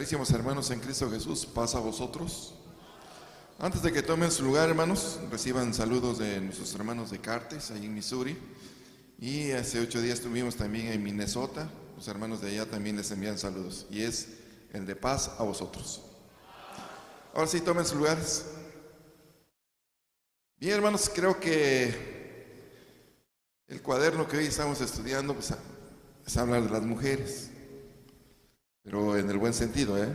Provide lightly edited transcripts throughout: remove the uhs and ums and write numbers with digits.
Carísimos hermanos en Cristo Jesús, paz a vosotros. Antes de que tomen su lugar, hermanos, reciban saludos de nuestros hermanos de Cartes, ahí en Missouri. Y hace 8 días estuvimos también en Minnesota. Los hermanos de allá también les envían saludos. Y es el de paz a vosotros. Ahora sí, tomen sus lugares. Bien, hermanos, creo que el cuaderno que hoy estamos estudiando pues, es hablar de las mujeres. Pero en el buen sentido, ¿eh?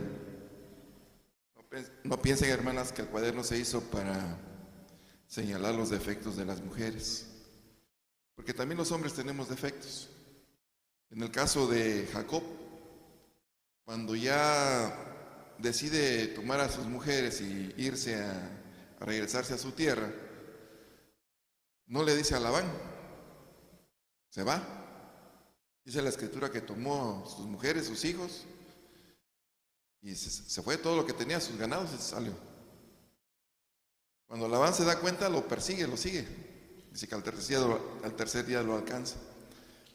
No piensen, hermanas, que el cuaderno se hizo para señalar los defectos de las mujeres, porque también los hombres tenemos defectos. En el caso de Jacob, cuando ya decide tomar a sus mujeres y irse a regresarse a su tierra, no le dice a Labán, se va. Dice la escritura que tomó sus mujeres, sus hijos, y se fue todo lo que tenía, sus ganados, y se salió. Cuando Labán se da cuenta, lo persigue, lo sigue. Dice que al tercer día lo alcanza.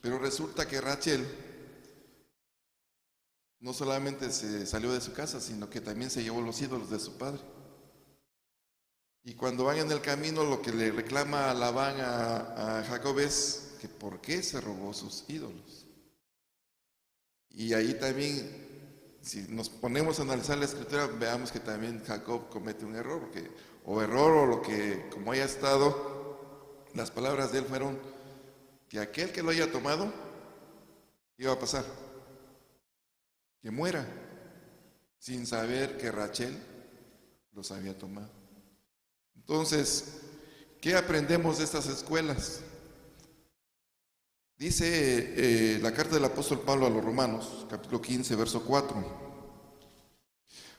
Pero resulta que Rachel no solamente se salió de su casa, sino que también se llevó los ídolos de su padre. Y cuando van en el camino, lo que le reclama a Labán a Jacob es que por qué se robó sus ídolos. Y ahí también, si nos ponemos a analizar la escritura, veamos que también Jacob comete un error, o lo que, como haya estado, las palabras de él fueron que aquel que lo haya tomado, iba a pasar, que muera, sin saber que Rachel los había tomado. Entonces, ¿qué aprendemos de estas escuelas? Dice la carta del apóstol Pablo a los Romanos, capítulo 15, verso 4.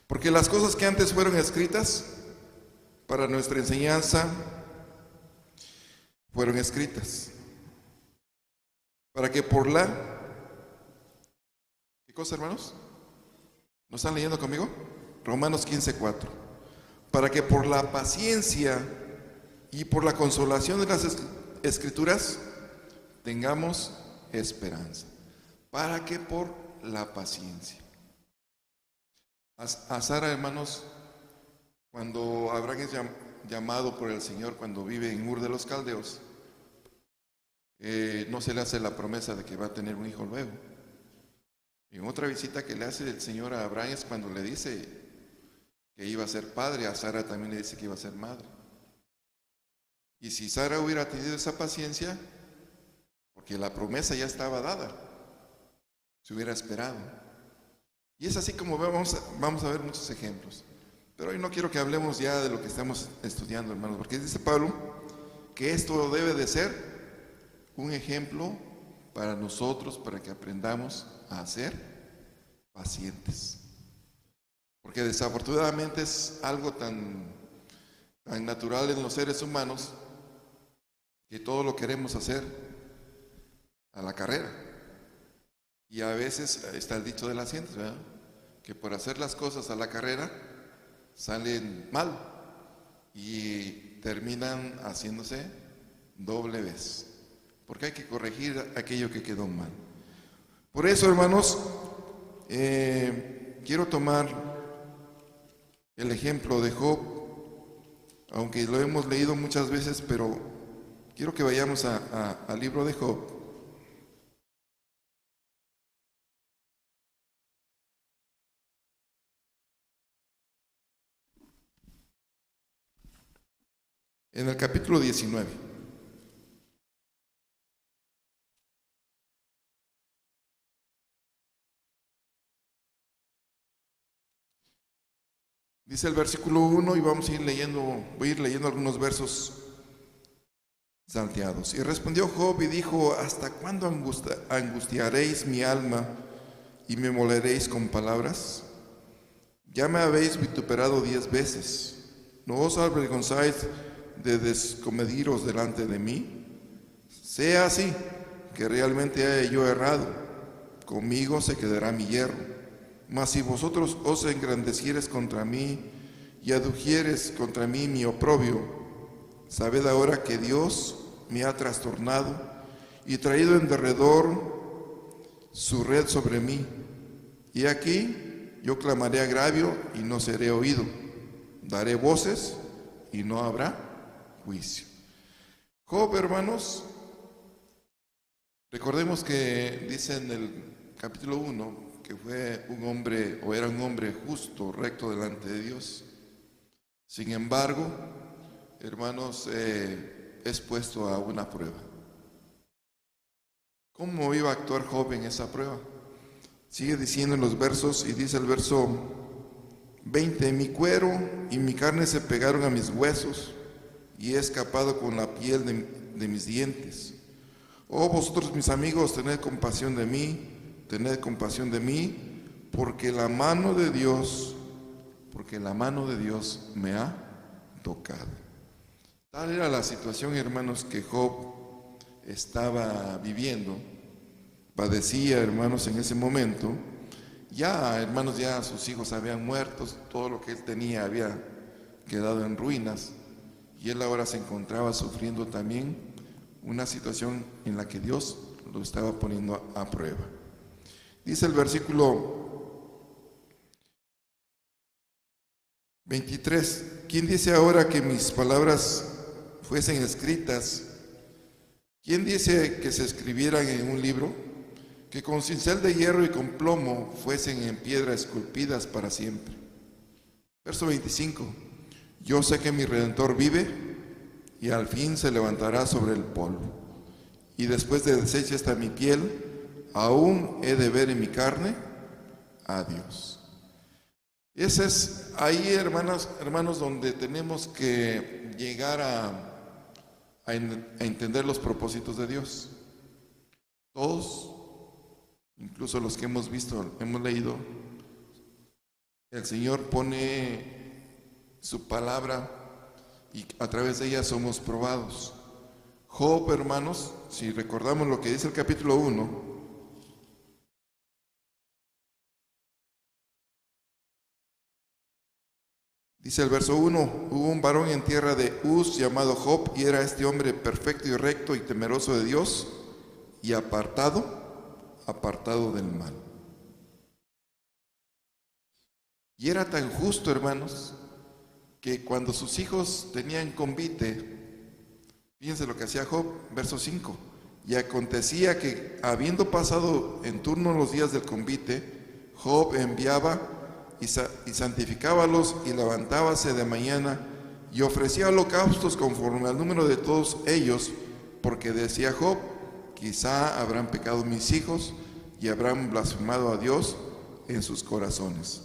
Porque las cosas que antes fueron escritas para nuestra enseñanza fueron escritas para que por la... ¿Qué cosa, hermanos? ¿No están leyendo conmigo? Romanos 15, 4. Para que por la paciencia y por la consolación de las escrituras tengamos esperanza. Para que por la paciencia. A Sara, hermanos, cuando Abraham es llamado por el Señor, cuando vive en Ur de los Caldeos, no se le hace la promesa de que va a tener un hijo luego. En otra visita que le hace el Señor a Abraham es cuando le dice que iba a ser padre, a Sara también le dice que iba a ser madre. Y si Sara hubiera tenido esa paciencia, porque la promesa ya estaba dada, se hubiera esperado. Y es así como vamos a ver muchos ejemplos. Pero hoy no quiero que hablemos ya de lo que estamos estudiando, hermanos, porque dice Pablo que esto debe de ser un ejemplo para nosotros, para que aprendamos a ser pacientes. Porque desafortunadamente es algo tan natural en los seres humanos que todo lo queremos hacer a la carrera. Y a veces está el dicho de las gentes, ¿verdad? Que por hacer las cosas a la carrera salen mal y terminan haciéndose doble vez, porque hay que corregir aquello que quedó mal. Por eso, hermanos, quiero tomar el ejemplo de Job, aunque lo hemos leído muchas veces, pero quiero que vayamos al libro de Job. En el capítulo 19. Dice el versículo 1 y voy a ir leyendo algunos versos salteados. Y respondió Job y dijo: ¿hasta cuándo angustiaréis mi alma y me moleréis con palabras? Ya me habéis vituperado 10 veces. ¿No os avergonzáis de descomediros delante de mí? Sea así, que realmente haya yo errado, conmigo se quedará mi hierro. Mas si vosotros os engrandecieres contra mí y adujieres contra mí mi oprobio, sabed ahora que Dios me ha trastornado y traído en derredor su red sobre mí. Y aquí yo clamaré agravio y no seré oído. Daré voces y no habrá juicio. Job, hermanos, recordemos que dice en el capítulo 1 que fue un hombre, o era un hombre justo, recto delante de Dios. Sin embargo, hermanos, es puesto a una prueba. ¿Cómo iba a actuar Job en esa prueba? Sigue diciendo en los versos, y dice el verso 20: mi cuero y mi carne se pegaron a mis huesos, y he escapado con la piel de mis dientes. Oh, vosotros mis amigos, tened compasión de mí, porque la mano de Dios me ha tocado. Tal era la situación, hermanos, que Job estaba viviendo. Padecía, hermanos, en ese momento. Ya, hermanos, ya sus hijos habían muerto, todo lo que él tenía había quedado en ruinas, y él ahora se encontraba sufriendo también una situación en la que Dios lo estaba poniendo a prueba. Dice el versículo 23: ¿quién dice ahora que mis palabras fuesen escritas? ¿Quién dice que se escribieran en un libro? Que con cincel de hierro y con plomo fuesen en piedra esculpidas para siempre. Verso 25: yo sé que mi Redentor vive y al fin se levantará sobre el polvo. Y después de deshecha esta mi piel, aún he de ver en mi carne a Dios. Ese es ahí, hermanos, donde tenemos que llegar a entender los propósitos de Dios. Todos, incluso los que hemos visto, hemos leído, el Señor pone su palabra y a través de ella somos probados. Job, hermanos, si recordamos lo que dice el capítulo 1, dice el verso 1: hubo un varón en tierra de Uz llamado Job, y era este hombre perfecto y recto y temeroso de Dios, y apartado del mal. Y era tan justo, hermanos, que cuando sus hijos tenían convite, fíjense lo que hacía Job, verso 5: y acontecía que, habiendo pasado en turno los días del convite, Job enviaba y santificábalos, y levantábase de mañana y ofrecía holocaustos conforme al número de todos ellos, porque decía Job: quizá habrán pecado mis hijos y habrán blasfemado a Dios en sus corazones.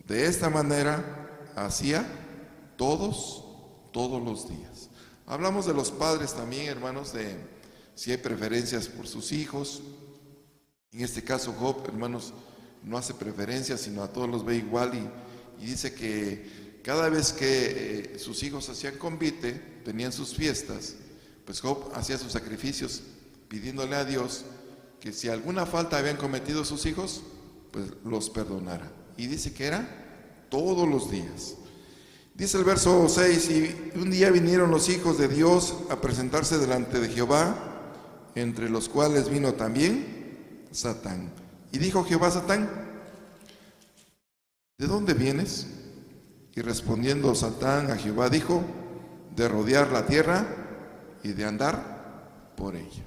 De esta manera hacía todos los días. Hablamos de los padres también, hermanos, de si hay preferencias por sus hijos. En este caso Job, hermanos, no hace preferencias, sino a todos los ve igual, y dice que cada vez que sus hijos hacían convite, tenían sus fiestas, pues Job hacía sus sacrificios pidiéndole a Dios que si alguna falta habían cometido sus hijos, pues los perdonara. Y dice que era todos los días. Dice el verso 6: y un día vinieron los hijos de Dios a presentarse delante de Jehová, entre los cuales vino también Satán. Y dijo Jehová a Satán: ¿de dónde vienes? Y respondiendo Satán a Jehová dijo: de rodear la tierra y de andar por ella.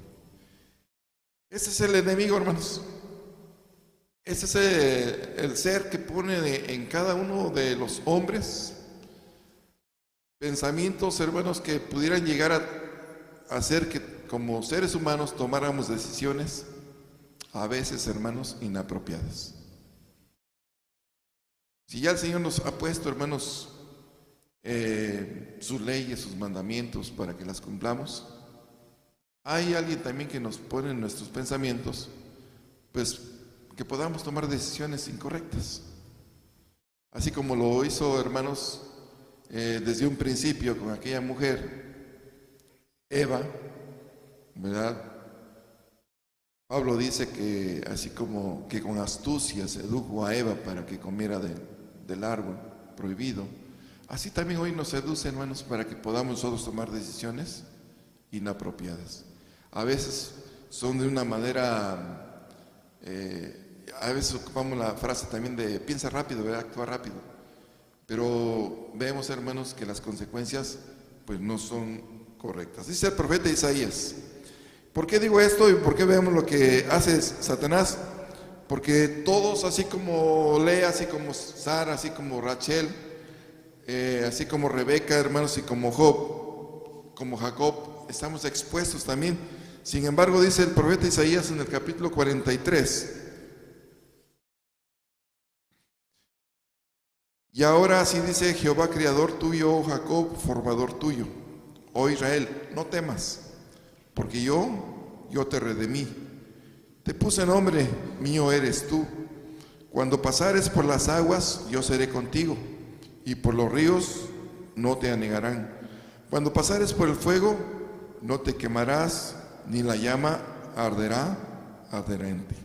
Ese es el enemigo, hermanos. Ese es el ser que pone en cada uno de los hombres pensamientos, hermanos, que pudieran llegar a hacer que como seres humanos tomáramos decisiones, a veces, hermanos, inapropiadas. Si ya el Señor nos ha puesto, hermanos, sus leyes, sus mandamientos para que las cumplamos, hay alguien también que nos pone en nuestros pensamientos, pues, que podamos tomar decisiones incorrectas. Así como lo hizo, hermanos, desde un principio con aquella mujer, Eva, ¿verdad? Pablo dice que así como que con astucia sedujo a Eva para que comiera del árbol prohibido, así también hoy nos seduce, hermanos, para que podamos nosotros tomar decisiones inapropiadas. A veces son de una manera A veces ocupamos la frase también de piensa rápido, ¿verdad? Actúa rápido. Pero vemos, hermanos, que las consecuencias pues no son correctas. Dice el profeta Isaías. ¿Por qué digo esto y por qué vemos lo que hace Satanás? Porque todos, así como Lea, así como Sara, así como Rachel, así como Rebeca, hermanos, y como Job, como Jacob, estamos expuestos también. Sin embargo, dice el profeta Isaías en el capítulo 43. Y ahora así dice Jehová, creador tuyo, oh Jacob, formador tuyo, oh Israel, no temas, porque yo te redimí. Te puse nombre, mío eres tú. Cuando pasares por las aguas, yo seré contigo, y por los ríos no te anegarán. Cuando pasares por el fuego, no te quemarás, ni la llama arderá en ti.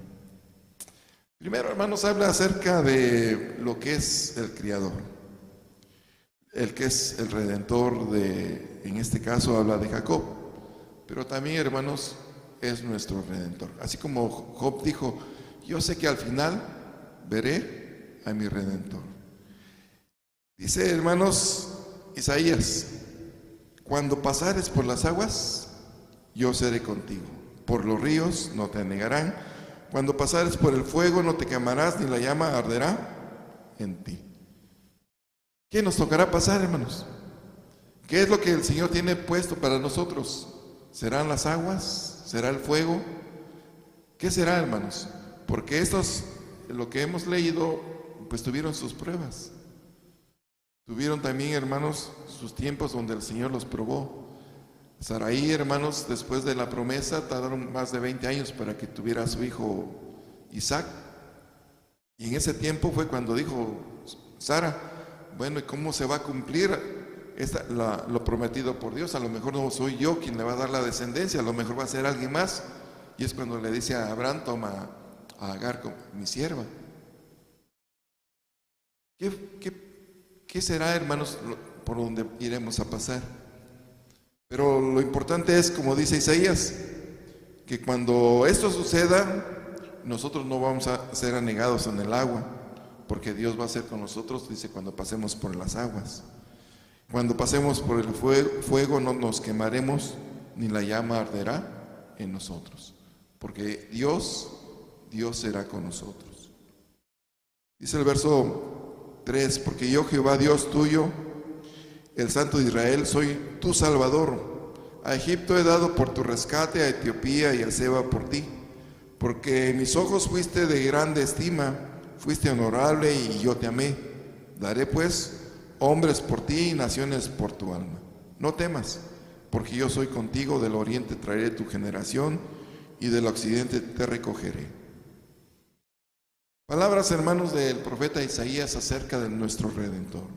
Primero, hermanos, habla acerca de lo que es el Criador, el que es el Redentor en este caso habla de Jacob, pero también, hermanos, es nuestro Redentor. Así como Job dijo, yo sé que al final veré a mi Redentor. Dice, hermanos, Isaías, cuando pasares por las aguas, yo seré contigo. Por los ríos no te anegarán. Cuando pasares por el fuego, no te quemarás, ni la llama arderá en ti. ¿Qué nos tocará pasar, hermanos? ¿Qué es lo que el Señor tiene puesto para nosotros? ¿Serán las aguas? ¿Será el fuego? ¿Qué será, hermanos? Porque estos, lo que hemos leído, pues tuvieron sus pruebas. Tuvieron también, hermanos, sus tiempos donde el Señor los probó. Saraí, hermanos, después de la promesa, tardaron más de 20 años para que tuviera a su hijo Isaac. Y en ese tiempo fue cuando dijo Sara, bueno, ¿y cómo se va a cumplir lo prometido por Dios? A lo mejor no soy yo quien le va a dar la descendencia, a lo mejor va a ser alguien más. Y es cuando le dice a Abraham, toma a Agar como mi sierva. ¿Qué será, hermanos, por donde iremos a pasar? Pero lo importante es, como dice Isaías, que cuando esto suceda, nosotros no vamos a ser anegados en el agua, porque Dios va a ser con nosotros, dice, cuando pasemos por las aguas. Cuando pasemos por el fuego no nos quemaremos, ni la llama arderá en nosotros, porque Dios será con nosotros. Dice el verso 3, porque yo, Jehová Dios tuyo, el Santo de Israel, soy tu Salvador. A Egipto he dado por tu rescate, a Etiopía y a Seba por ti. Porque en mis ojos fuiste de grande estima, fuiste honorable y yo te amé. Daré pues hombres por ti y naciones por tu alma. No temas, porque yo soy contigo, del oriente traeré tu generación y del occidente te recogeré. Palabras, hermanos, del profeta Isaías acerca de nuestro Redentor.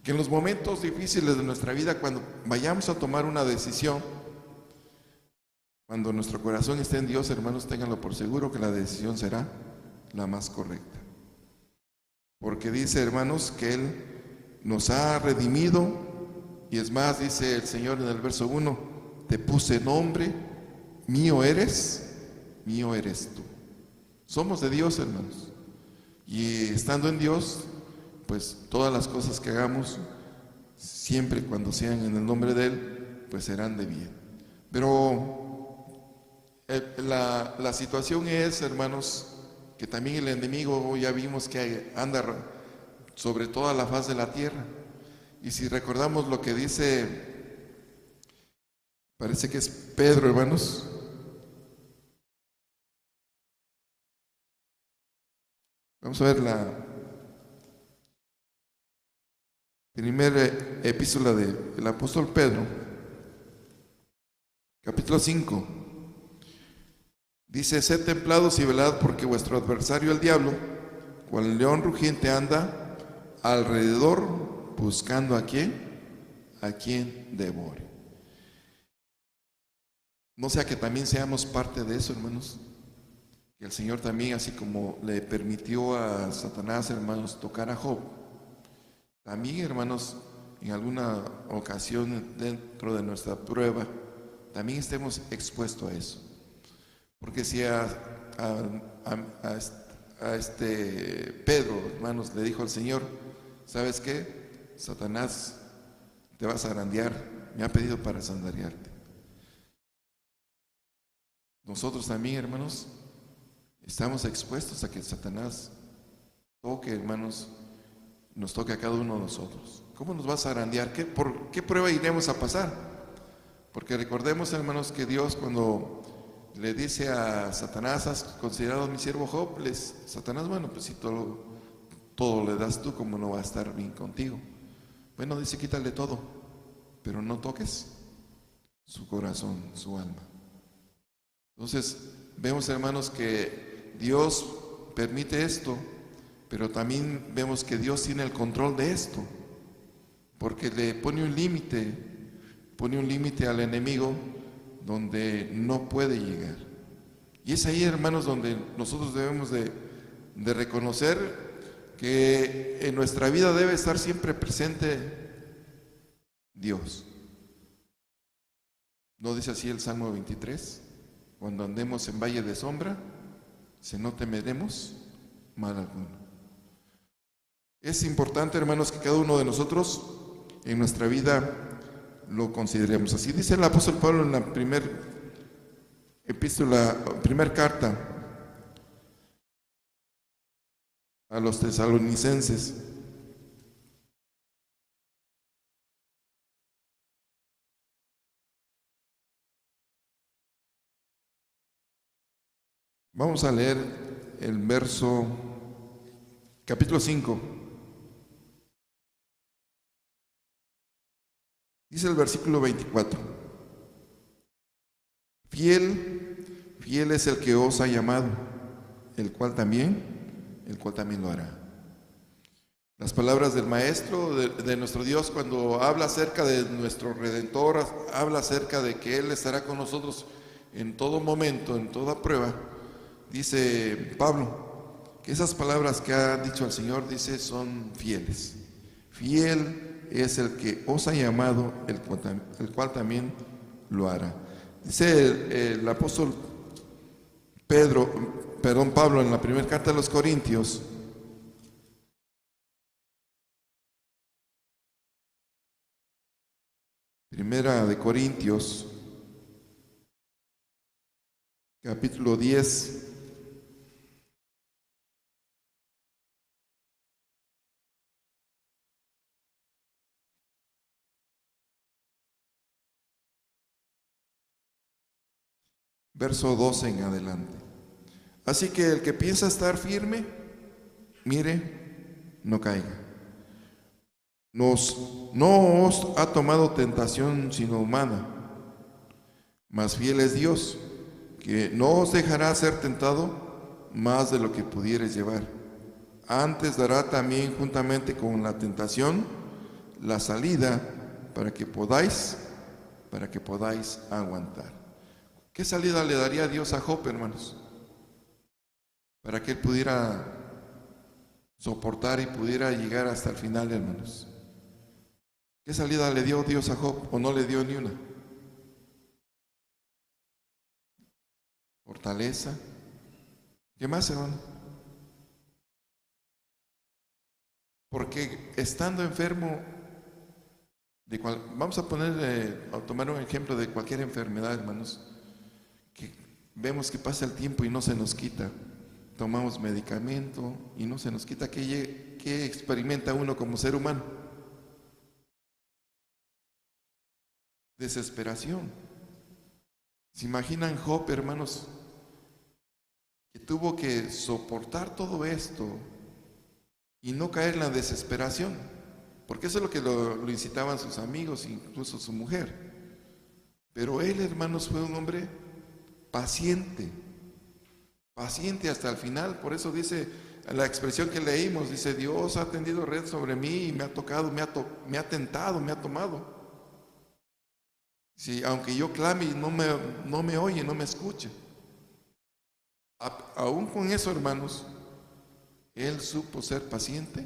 Que en los momentos difíciles de nuestra vida, cuando vayamos a tomar una decisión, cuando nuestro corazón esté en Dios, hermanos, ténganlo por seguro que la decisión será la más correcta. Porque dice, hermanos, que Él nos ha redimido, y es más, dice el Señor en el verso 1, te puse nombre, mío eres tú. Somos de Dios, hermanos, y estando en Dios, pues todas las cosas que hagamos, siempre cuando sean en el nombre de Él, pues serán de bien. Pero la situación es, hermanos, que también el enemigo, ya vimos que anda sobre toda la faz de la tierra. Y si recordamos lo que dice, parece que es Pedro, hermanos. Vamos a ver la primera epístola del apóstol Pedro, capítulo 5. Dice, sed templados y velad, porque vuestro adversario el diablo, cual león rugiente, anda alrededor buscando a quien devore. No sea que también seamos parte de eso, hermanos. Que el Señor también, así como le permitió a Satanás, hermanos, tocar a Job, también, hermanos, en alguna ocasión dentro de nuestra prueba, también estemos expuestos a eso. Porque si a a Pedro, hermanos, le dijo al Señor, ¿sabes qué? Satanás te va a zarandear, me ha pedido para zarandearte. Nosotros también, hermanos, estamos expuestos a que Satanás toque, hermanos, nos toque a cada uno de nosotros. ¿Cómo nos va a zarandear? ¿Por qué prueba iremos a pasar? Porque recordemos, hermanos, que Dios cuando le dice a Satanás, ¿has considerado a mi siervo Job? Satanás, bueno, pues si todo le das tú, ¿cómo no va a estar bien contigo? Bueno, dice, quítale todo, pero no toques su corazón, su alma. Entonces, vemos, hermanos, que Dios permite esto, pero también vemos que Dios tiene el control de esto, porque le pone un límite al enemigo donde no puede llegar. Y es ahí, hermanos, donde nosotros debemos de reconocer que en nuestra vida debe estar siempre presente Dios. ¿No dice así el Salmo 23? Cuando andemos en valle de sombra, no temeremos mal alguno. Es importante, hermanos, que cada uno de nosotros en nuestra vida lo consideremos. Así dice el apóstol Pablo en la primera carta a los tesalonicenses. Vamos a leer el capítulo 5. Dice el versículo 24. Fiel es el que os ha llamado, el cual también lo hará. Las palabras del Maestro, de nuestro Dios, cuando habla acerca de nuestro Redentor, habla acerca de que Él estará con nosotros en todo momento, en toda prueba. Dice Pablo que esas palabras que ha dicho el Señor, dice, son fieles. Fiel es el que os ha llamado, el cual también lo hará. Dice el apóstol Pablo en la primera carta de los Corintios, Primera de Corintios, capítulo 10, verso 12 en adelante. Así que el que piensa estar firme, mire, no caiga. No os ha tomado tentación sino humana, mas fiel es Dios, que no os dejará ser tentado más de lo que pudieres llevar. Antes dará también juntamente con la tentación la salida para que podáis aguantar. ¿Qué salida le daría Dios a Job, hermanos? Para que él pudiera soportar y pudiera llegar hasta el final, hermanos. ¿Qué salida le dio Dios a Job o no le dio ni una? Fortaleza. ¿Qué más, hermano? Porque estando enfermo, vamos a tomar un ejemplo de cualquier enfermedad, hermanos, que vemos que pasa el tiempo y no se nos quita. Tomamos medicamento y no se nos quita. ¿Qué experimenta uno como ser humano? Desesperación. ¿Se imaginan Job, hermanos, que tuvo que soportar todo esto y no caer en la desesperación? Porque eso es lo que lo incitaban sus amigos, incluso su mujer. Pero él, hermanos, fue un hombre paciente hasta el final. Por eso dice la expresión que leímos, dice, Dios ha tendido red sobre mí y me ha tocado, me ha tentado, me ha tomado. Sí, aunque yo clame y no me oye, no me escucha. Aún con eso, hermanos, él supo ser paciente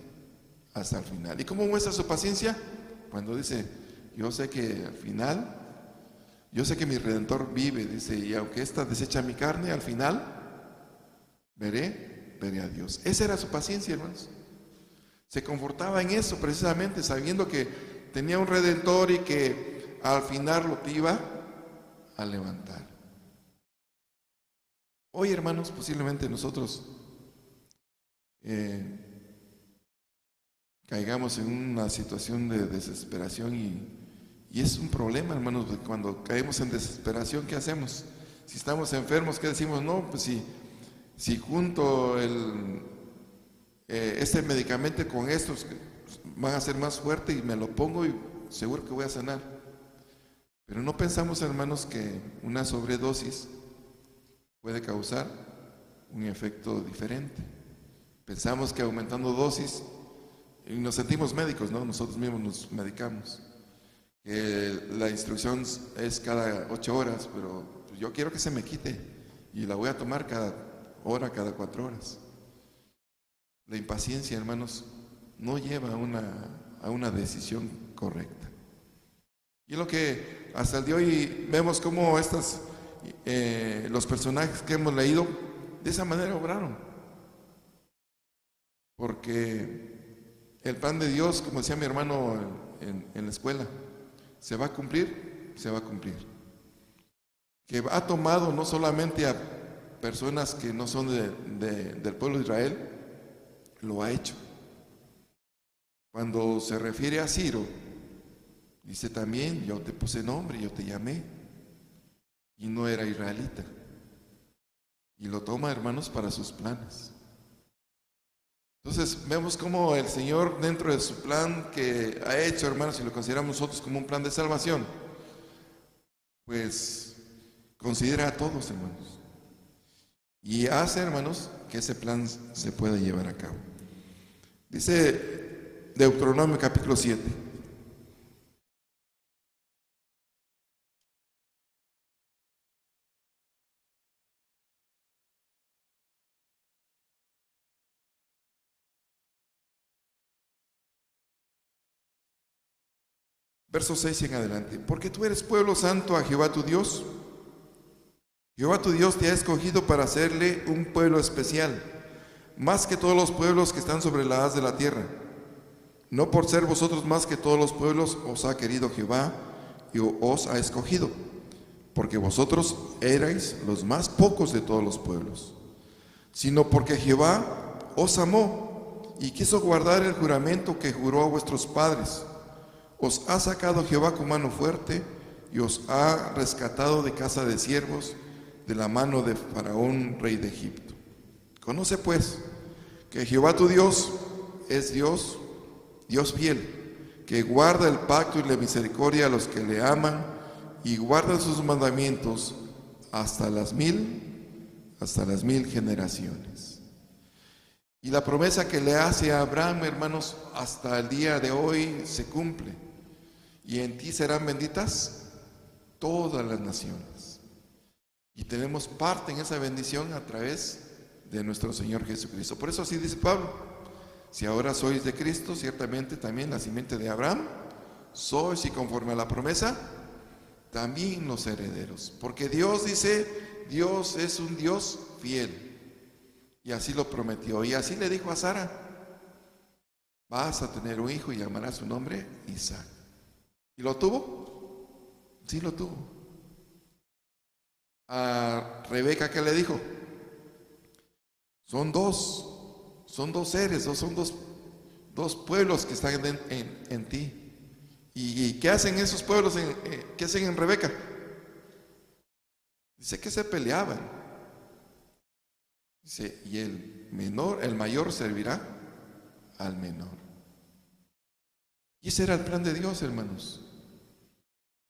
hasta el final. ¿Y cómo muestra su paciencia? Cuando dice, yo sé que al final, yo sé que mi Redentor vive, dice, y aunque ésta desecha mi carne, al final veré ver a Dios. Esa era su paciencia, hermanos. Se confortaba en eso precisamente, sabiendo que tenía un Redentor y que al final lo iba a levantar. Hoy, hermanos, posiblemente nosotros caigamos en una situación de desesperación y es un problema, hermanos, cuando caemos en desesperación, ¿qué hacemos? Si estamos enfermos, ¿qué decimos? No, pues si junto este medicamento con estos van a ser más fuerte y me lo pongo y seguro que voy a sanar. Pero no pensamos, hermanos, que una sobredosis puede causar un efecto diferente. Pensamos que aumentando dosis, y nos sentimos médicos, ¿no? Nosotros mismos nos medicamos. La instrucción es cada 8 horas, pero yo quiero que se me quite y la voy a tomar cada hora, cada 4 horas. La impaciencia, hermanos, no lleva a una decisión correcta. Y es lo que hasta el día de hoy vemos cómo los personajes que hemos leído de esa manera obraron. Porque el plan de Dios, como decía mi hermano en la escuela, se va a cumplir, se va a cumplir. Que ha tomado no solamente a personas que no son del pueblo de Israel, lo ha hecho. Cuando se refiere a Ciro, dice también, yo te puse nombre, yo te llamé, y no era israelita. Y lo toma, hermanos, para sus planes. Entonces vemos cómo el Señor, dentro de su plan que ha hecho, hermanos, si lo consideramos nosotros como un plan de salvación, pues considera a todos, hermanos, y hace, hermanos, que ese plan se pueda llevar a cabo. Dice Deuteronomio capítulo 7. Verso 6 en adelante. Porque tú eres pueblo santo a Jehová tu Dios. Jehová tu Dios te ha escogido para hacerle un pueblo especial, más que todos los pueblos que están sobre la haz de la tierra. No por ser vosotros más que todos los pueblos os ha querido Jehová y os ha escogido, porque vosotros erais los más pocos de todos los pueblos, sino porque Jehová os amó y quiso guardar el juramento que juró a vuestros padres. Os ha sacado Jehová con mano fuerte y os ha rescatado de casa de siervos, de la mano de Faraón, rey de Egipto. Conoce pues que Jehová tu Dios es Dios, Dios fiel, que guarda el pacto y la misericordia a los que le aman y guarda sus mandamientos hasta las mil generaciones. Y la promesa que le hace a Abraham, hermanos, hasta el día de hoy se cumple. Y en ti serán benditas todas las naciones. Y tenemos parte en esa bendición a través de nuestro Señor Jesucristo. Por eso así dice Pablo: si ahora sois de Cristo, ciertamente también la simiente de Abraham sois, y conforme a la promesa, también los herederos. Porque Dios dice, Dios es un Dios fiel. Y así lo prometió. Y así le dijo a Sara: vas a tener un hijo y llamarás su nombre Isaac. ¿Y lo tuvo? Sí, lo tuvo. A Rebeca, ¿qué le dijo? Son dos seres, son dos pueblos que están en ti. ¿Y qué hacen esos pueblos? ¿Qué hacen en Rebeca? Dice que se peleaban. Dice, y el mayor servirá al menor. Y ese era el plan de Dios, hermanos.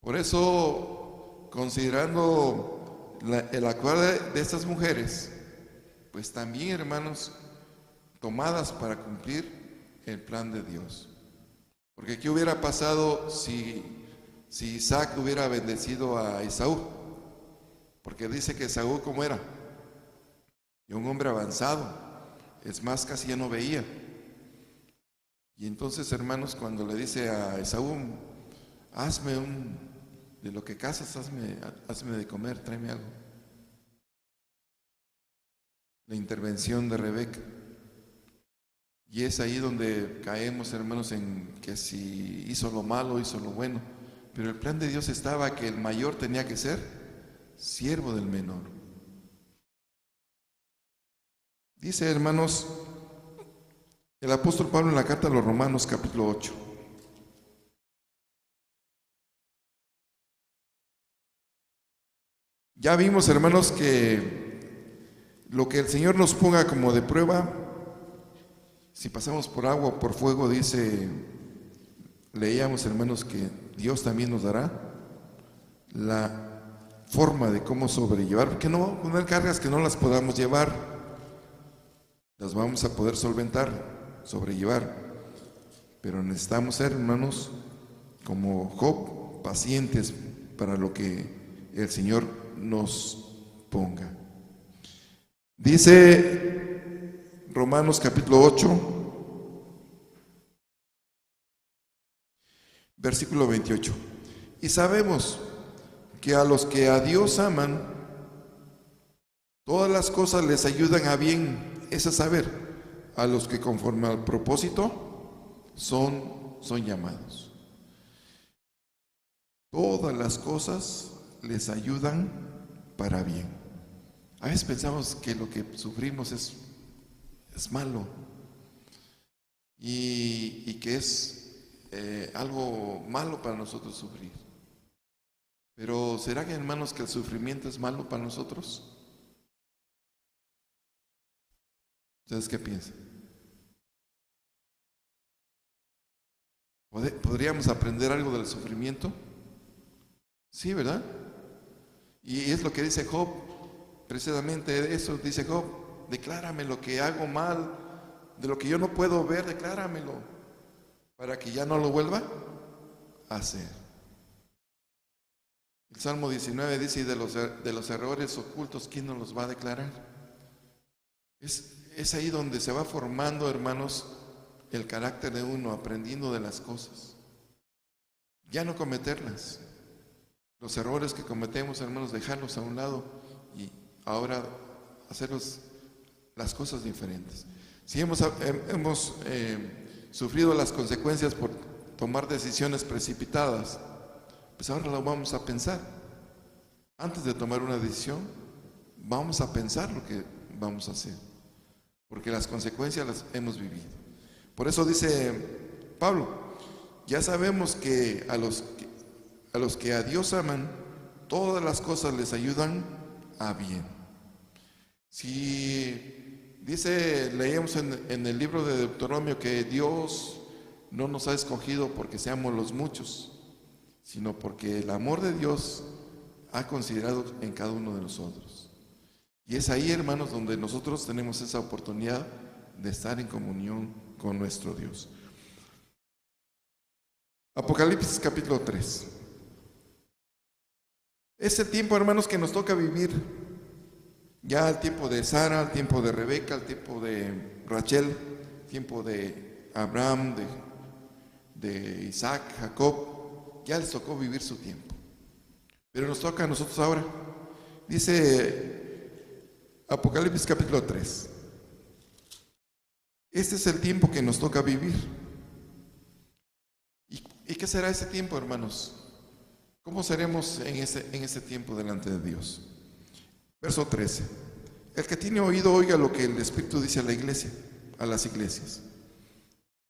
Por eso, considerando el acuerdo de estas mujeres, pues también, hermanos, tomadas para cumplir el plan de Dios. Porque ¿qué hubiera pasado si Isaac hubiera bendecido a Esaú? Porque dice que Esaú, ¿cómo era? Y un hombre avanzado, es más, casi ya no veía. Y entonces, hermanos, cuando le dice a Esaú, hazme de lo que cazas, hazme de comer, tráeme algo. la intervención de Rebeca. Y es ahí donde caemos, hermanos, en que si hizo lo malo, hizo lo bueno. Pero el plan de Dios estaba que el mayor tenía que ser siervo del menor. Dice, hermanos, el apóstol Pablo en la carta a los Romanos, capítulo 8. Ya vimos, hermanos, que lo que el Señor nos ponga como de prueba, si pasamos por agua o por fuego, dice, leíamos, hermanos, que Dios también nos dará la forma de cómo sobrellevar, porque no vamos a poner cargas que no las podamos llevar, las vamos a poder solventar, sobrellevar, pero necesitamos ser, hermanos, como Job, pacientes para lo que el Señor nos ponga. Dice Romanos capítulo 8, versículo 28. Y sabemos que a los que a Dios aman, todas las cosas les ayudan a bien, es a saber, a los que conforme al propósito son llamados. Todas las cosas les ayudan para bien. A veces pensamos que lo que sufrimos es malo y que es algo malo para nosotros sufrir. Pero ¿será que, hermanos, que el sufrimiento es malo para nosotros? ¿Ustedes qué piensan? ¿Podríamos aprender algo del sufrimiento? Sí, ¿verdad? Y es lo que dice Job, precisamente eso dice Job, declárame lo que hago mal, de lo que yo no puedo ver, decláramelo, para que ya no lo vuelva a hacer. El Salmo 19 dice, y de los errores ocultos, ¿quién nos los va a declarar? Es ahí donde se va formando, hermanos, el carácter de uno, aprendiendo de las cosas. Ya no cometerlas. Los errores que cometemos, hermanos, dejarlos a un lado y ahora hacer las cosas diferentes. Si hemos sufrido las consecuencias por tomar decisiones precipitadas, pues ahora lo vamos a pensar. Antes de tomar una decisión, vamos a pensar lo que vamos a hacer, porque las consecuencias las hemos vivido. Por eso dice Pablo, ya sabemos que a los que a Dios aman, todas las cosas les ayudan a bien. Si leíamos en el libro de Deuteronomio que Dios no nos ha escogido porque seamos los muchos, sino porque el amor de Dios ha considerado en cada uno de nosotros. Y es ahí, hermanos, donde nosotros tenemos esa oportunidad de estar en comunión con nuestro Dios. Apocalipsis capítulo 3. Ese tiempo, hermanos, que nos toca vivir, ya el tiempo de Sara, el tiempo de Rebeca, el tiempo de Rachel, el tiempo de Abraham, de Isaac, Jacob, ya les tocó vivir su tiempo. Pero nos toca a nosotros ahora. Dice Apocalipsis capítulo 3. Este es el tiempo que nos toca vivir. ¿Y qué será ese tiempo, hermanos? ¿Cómo seremos en ese tiempo delante de Dios? Verso 13. El que tiene oído, oiga lo que el Espíritu dice a la iglesia, a las iglesias.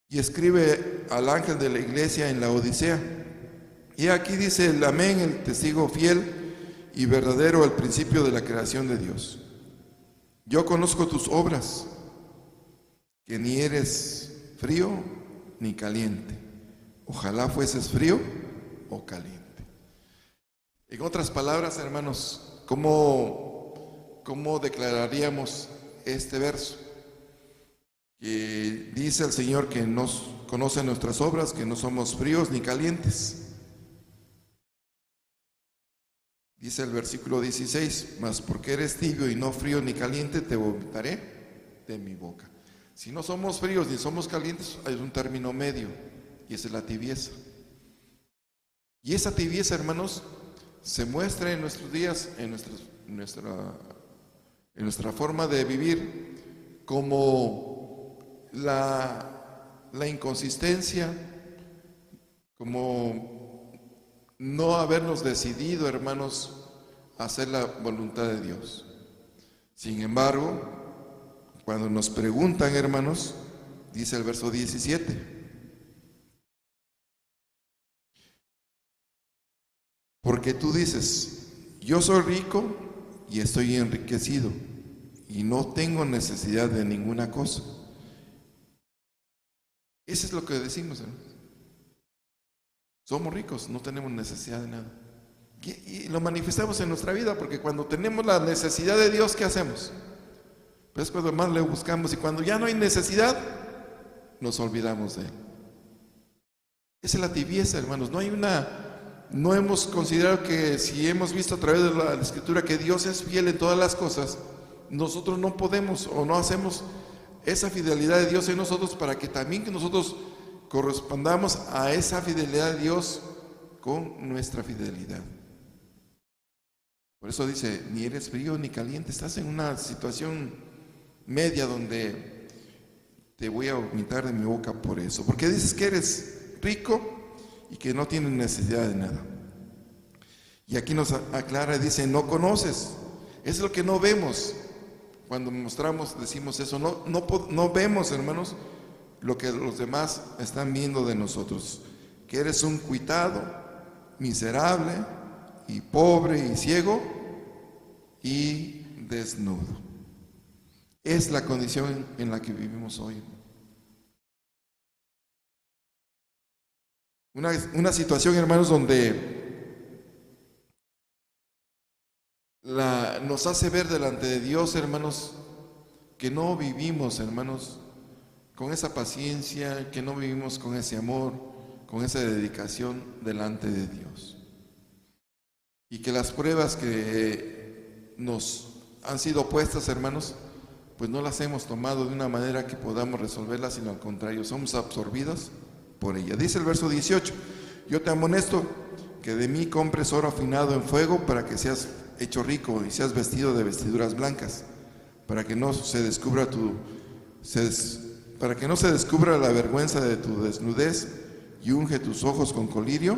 Y escribe al ángel de la iglesia en la Odisea. Y aquí dice el amén, el testigo fiel y verdadero al principio de la creación de Dios. Yo conozco tus obras, que ni eres frío ni caliente. Ojalá fueses frío o caliente. En otras palabras, hermanos, ¿cómo declararíamos este verso? Que dice el Señor que nos conoce nuestras obras, que no somos fríos ni calientes. Dice el versículo 16, mas porque eres tibio y no frío ni caliente, te vomitaré de mi boca. Si no somos fríos ni somos calientes, hay un término medio, y esa es la tibieza. Y esa tibieza, hermanos, se muestra en nuestros días, en nuestra en nuestra forma de vivir, como la inconsistencia, como no habernos decidido, hermanos, a hacer la voluntad de Dios. Sin embargo, cuando nos preguntan, hermanos, dice el verso 17, porque tú dices, yo soy rico y estoy enriquecido y no tengo necesidad de ninguna cosa. Eso es lo que decimos, hermanos. Somos ricos, no tenemos necesidad de nada. Y lo manifestamos en nuestra vida, porque cuando tenemos la necesidad de Dios, ¿qué hacemos? Pues cuando más le buscamos, y cuando ya no hay necesidad, nos olvidamos de Él. Esa es la tibieza, hermanos. No hemos considerado que si hemos visto a través de la Escritura que Dios es fiel en todas las cosas, nosotros no podemos o no hacemos esa fidelidad de Dios en nosotros para que también que nosotros correspondamos a esa fidelidad de Dios con nuestra fidelidad. Por eso dice, ni eres frío ni caliente, estás en una situación media donde te voy a vomitar de mi boca por eso, porque dices que eres rico y que no tienes necesidad de nada. Y aquí nos aclara y dice, no conoces. Es lo que no vemos. Cuando mostramos, decimos eso, no vemos, hermanos, lo que los demás están viendo de nosotros, que eres un cuitado, miserable y pobre y ciego y desnudo. Es la condición en la que vivimos hoy. Una situación, hermanos, donde nos hace ver delante de Dios, hermanos, que no vivimos, hermanos, con esa paciencia, que no vivimos con ese amor, con esa dedicación delante de Dios. Y que las pruebas que nos han sido puestas, hermanos, pues no las hemos tomado de una manera que podamos resolverlas, sino al contrario, somos absorbidos por ella. Dice el verso 18, yo te amonesto que de mí compres oro afinado en fuego para que seas hecho rico y seas vestido de vestiduras blancas, para que no se descubra la vergüenza de tu desnudez, y unge tus ojos con colirio,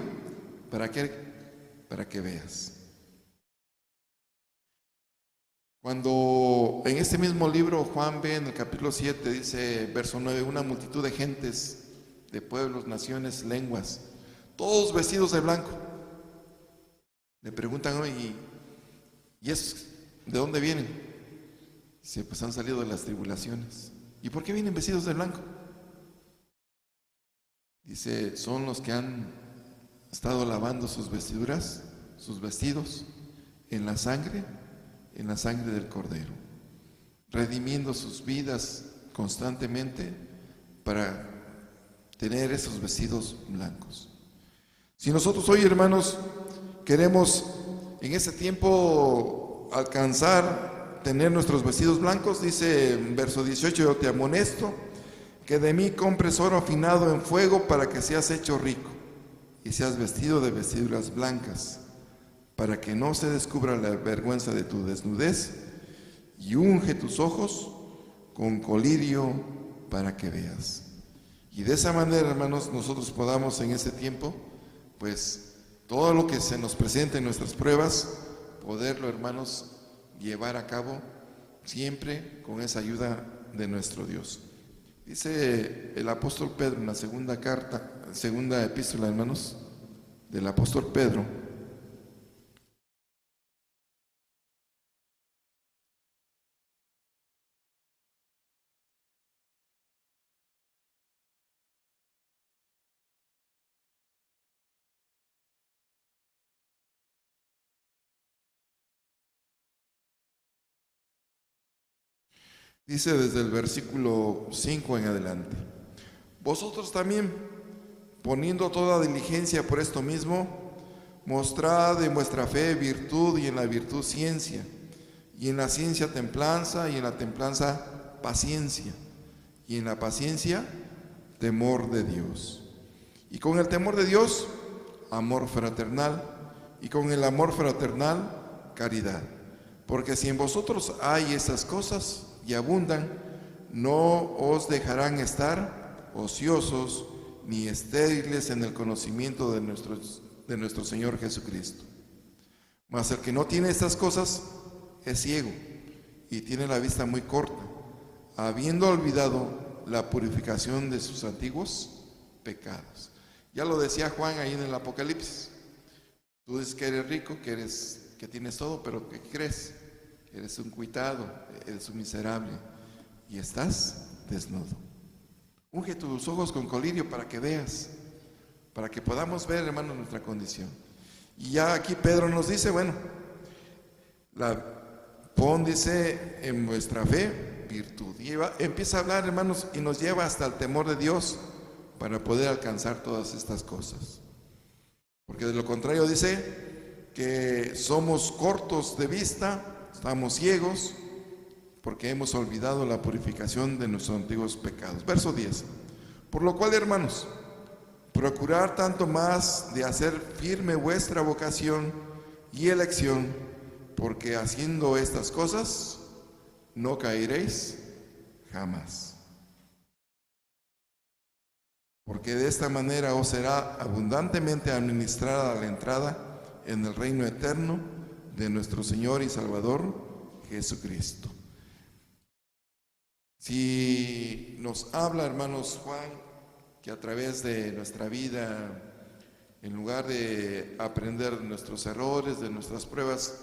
¿para qué? Para que veas. Cuando en este mismo libro Juan ve en el capítulo 7, dice verso 9, una multitud de gentes, de pueblos, naciones, lenguas, todos vestidos de blanco. Le preguntan, ¿y es de dónde vienen? Dice, pues han salido de las tribulaciones. ¿Y por qué vienen vestidos de blanco? Dice, son los que han estado lavando sus vestiduras, sus vestidos, en la sangre del Cordero, redimiendo sus vidas constantemente para tener esos vestidos blancos. Si nosotros hoy, hermanos, queremos en ese tiempo alcanzar, tener nuestros vestidos blancos, dice en verso 18, yo te amonesto que de mí compres oro afinado en fuego para que seas hecho rico y seas vestido de vestiduras blancas, para que no se descubra la vergüenza de tu desnudez, y unge tus ojos con colirio para que veas. Y de esa manera, hermanos, nosotros podamos en ese tiempo, pues todo lo que se nos presente en nuestras pruebas, poderlo, hermanos, llevar a cabo siempre con esa ayuda de nuestro Dios. Dice el apóstol Pedro en la segunda epístola, hermanos, del apóstol Pedro, dice desde el versículo 5 en adelante, vosotros también, poniendo toda diligencia por esto mismo, mostrad en vuestra fe virtud, y en la virtud ciencia, y en la ciencia templanza, y en la templanza paciencia, y en la paciencia temor de Dios, y con el temor de Dios amor fraternal, y con el amor fraternal caridad, Porque si en vosotros hay esas cosas y abundan, no os dejarán estar ociosos ni estériles en el conocimiento de nuestro Señor Jesucristo. Mas el que no tiene estas cosas es ciego y tiene la vista muy corta, habiendo olvidado la purificación de sus antiguos pecados. Ya lo decía Juan ahí en el Apocalipsis. Tú dices que eres rico, que tienes todo, pero ¿qué crees? Eres un cuitado, eres un miserable y estás desnudo. Unge tus ojos con colirio para que veas, para que podamos ver, hermano, nuestra condición. Y ya aquí Pedro nos dice, bueno, pon, dice, en vuestra fe virtud. Y empieza a hablar, hermanos, y nos lleva hasta el temor de Dios para poder alcanzar todas estas cosas. Porque de lo contrario dice que somos cortos de vista, estamos ciegos, porque hemos olvidado la purificación de nuestros antiguos pecados. Verso 10. Por lo cual, hermanos, procurar tanto más de hacer firme vuestra vocación y elección, porque haciendo estas cosas no caeréis jamás. Porque de esta manera os será abundantemente administrada la entrada en el reino eterno de nuestro Señor y Salvador Jesucristo. Si nos habla, hermanos, Juan, que a través de nuestra vida, en lugar de aprender de nuestros errores, de nuestras pruebas,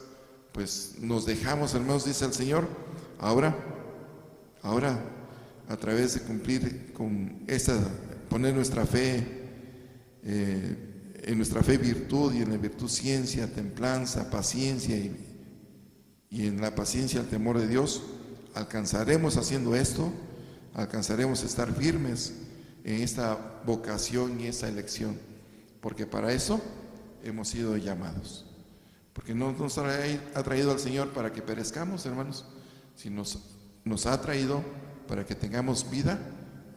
pues nos dejamos, hermanos, dice el Señor, ahora, a través de cumplir con esta, poner nuestra fe, en nuestra fe virtud, y en la virtud ciencia, templanza, paciencia, y en la paciencia el temor de Dios, alcanzaremos haciendo esto, alcanzaremos estar firmes en esta vocación y esta elección, porque para eso hemos sido llamados. Porque no nos ha traído al Señor para que perezcamos, hermanos, sino nos ha traído para que tengamos vida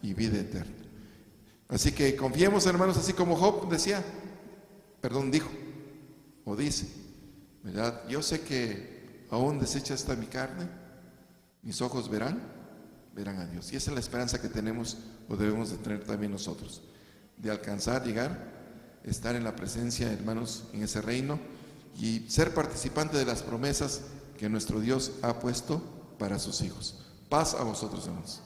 y vida eterna. Así que confiemos, hermanos, así como Job dijo, o dice, ¿verdad? Yo sé que aún deshecha está mi carne, mis ojos verán a Dios. Y esa es la esperanza que tenemos, o debemos de tener también nosotros, de alcanzar, llegar, estar en la presencia, hermanos, en ese reino, y ser participante de las promesas que nuestro Dios ha puesto para sus hijos. Paz a vosotros, hermanos.